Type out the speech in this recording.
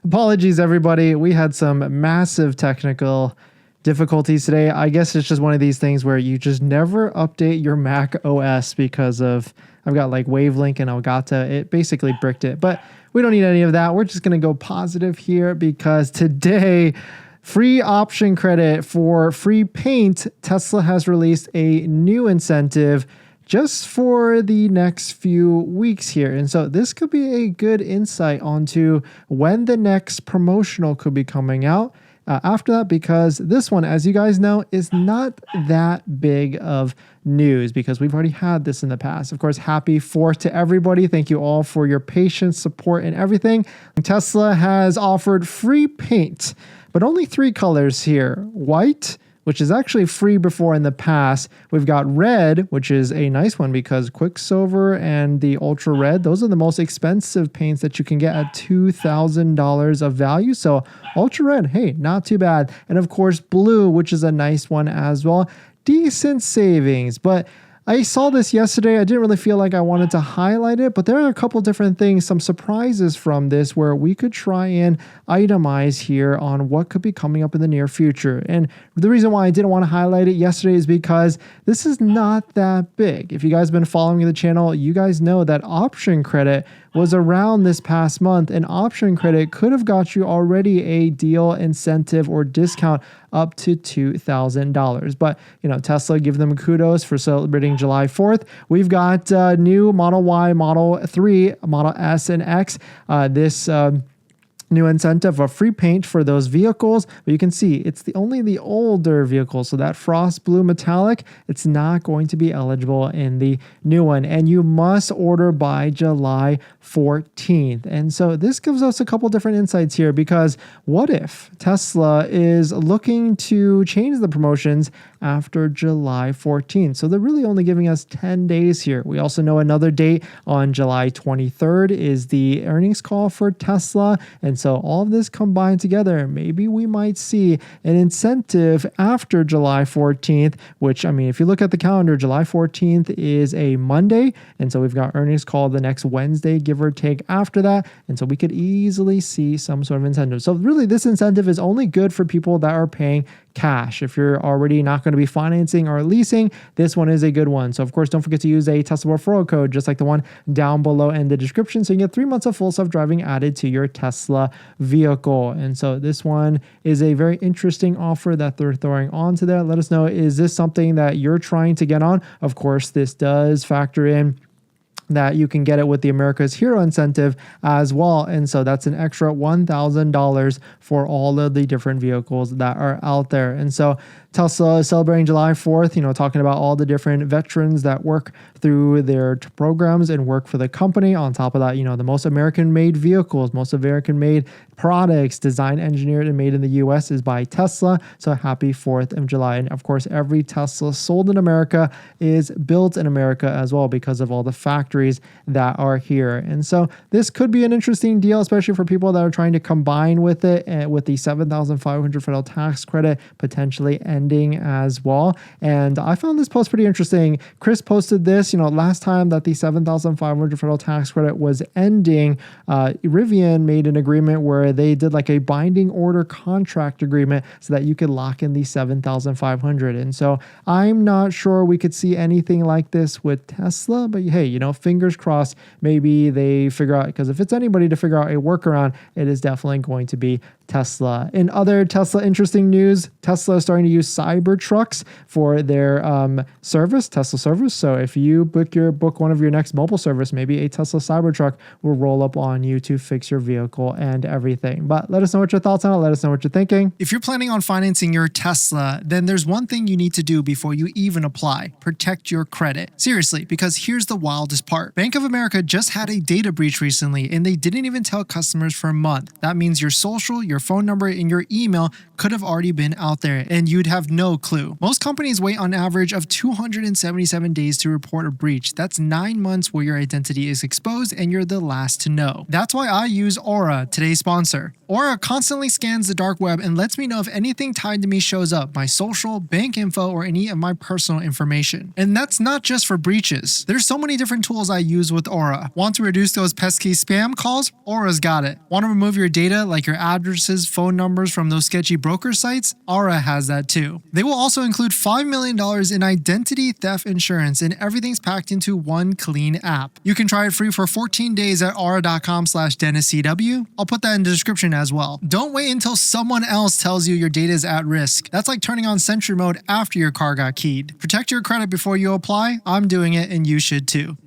Apologies, everybody. We had some massive technical difficulties today. I guess it's just one of these things where you just never update your Mac OS because of, I've got like Wavelink and Elgato. It basically bricked it, but we don't need any of that. We're just going to go positive here because today, free option credit for free paint. Tesla has released a new incentive just for the next few weeks here. And so this could be a good insight onto when the next promotional could be coming out after that, because this one, as you guys know, is not that big of news because we've already had this in the past. Of course, happy 4th to everybody. Thank you all for your patience, support, and everything. Tesla has offered free paint, but only 3 colors here: white, which is actually free before in the past. We've got red, which is a nice one because Quicksilver and the Ultra Red, those are the most expensive paints that you can get at $2,000 of value. So Ultra Red, hey, not too bad. And of course, blue, which is a nice one as well. Decent savings, but I saw this yesterday. I didn't really feel like I wanted to highlight it, but there are a couple different things, some surprises from this where we could try and itemize here on what could be coming up in the near future. And the reason why I didn't want to highlight it yesterday is because this is not that big. If you guys have been following the channel, you guys know that option credit was around this past month, and option credit could have got you already a deal, incentive, or discount up to $2,000. But, you know, Tesla, give them kudos for celebrating July 4th. We've got new Model Y, Model 3, Model S, and X. This new incentive of free paint for those vehicles, but you can see it's only the older vehicles. So that frost blue metallic, it's not going to be eligible in the new one, and you must order by July 14th. And so this gives us a couple different insights here, because what if Tesla is looking to change the promotions after July 14th? So they're really only giving us 10 days here. We also know another date on July 23rd is the earnings call for Tesla. And so all of this combined together, maybe we might see an incentive after July 14th, which, I mean, if you look at the calendar, July 14th is a Monday. And so we've got earnings call the next Wednesday, give or take, after that. And so we could easily see some sort of incentive. So really, this incentive is only good for people that are paying cash. If you're already not going to be financing or leasing, this one is a good one. So of course, don't forget to use a Tesla referral code, just like the one down below in the description. So you can get 3 months of full self-driving added to your Tesla vehicle. And so this one is a very interesting offer that they're throwing onto there. Let us know, is this something that you're trying to get on? Of course, this does factor in that you can get it with the America's Hero incentive as well. And so that's an extra $1,000 for all of the different vehicles that are out there. And so Tesla is celebrating July 4th, you know, talking about all the different veterans that work through their programs and work for the company. On top of that, you know, the most American-made vehicles, most American-made products, designed, engineered, and made in the U.S. is by Tesla. So happy 4th of July. And of course, every Tesla sold in America is built in America as well because of all the factories that are here. And so this could be an interesting deal, especially for people that are trying to combine with it and with the $7,500 federal tax credit potentially ending as well. And I found this post pretty interesting. Chris posted this, you know, last time that the $7,500 federal tax credit was ending, Rivian made an agreement where they did like a binding order contract agreement so that you could lock in the $7,500. And so I'm not sure we could see anything like this with Tesla, but hey, you know, fingers crossed, maybe they figure out, because if it's anybody to figure out a workaround, it is definitely going to be Tesla. In other Tesla interesting news, Tesla is starting to use Cybertrucks for their service, Tesla service. So if you book one of your next mobile service, maybe a Tesla Cybertruck will roll up on you to fix your vehicle and everything. But let us know what your thoughts on it. Let us know what you're thinking. If you're planning on financing your Tesla, then there's one thing you need to do before you even apply: protect your credit. Seriously, because here's the wildest part. Bank of America just had a data breach recently, and they didn't even tell customers for a month. That means your social, your phone number, and your email could have already been out there, and you'd have no clue. Most companies wait on average of 277 days to report a breach. That's 9 months where your identity is exposed and you're the last to know. That's why I use Aura, today's sponsor. Aura constantly scans the dark web and lets me know if anything tied to me shows up, my social, bank info, or any of my personal information. And that's not just for breaches. There's so many different tools I use with Aura. Want to reduce those pesky spam calls? Aura's got it. Want to remove your data like your addresses, phone numbers from those sketchy broker sites? Aura has that too. They will also include $5 million in identity theft insurance, and everything's packed into one clean app. You can try it free for 14 days at aura.com/DennisCW. I'll put that in the description as well. Don't wait until someone else tells you your data is at risk. That's like turning on Sentry mode after your car got keyed. Protect your credit before you apply. I'm doing it and you should too.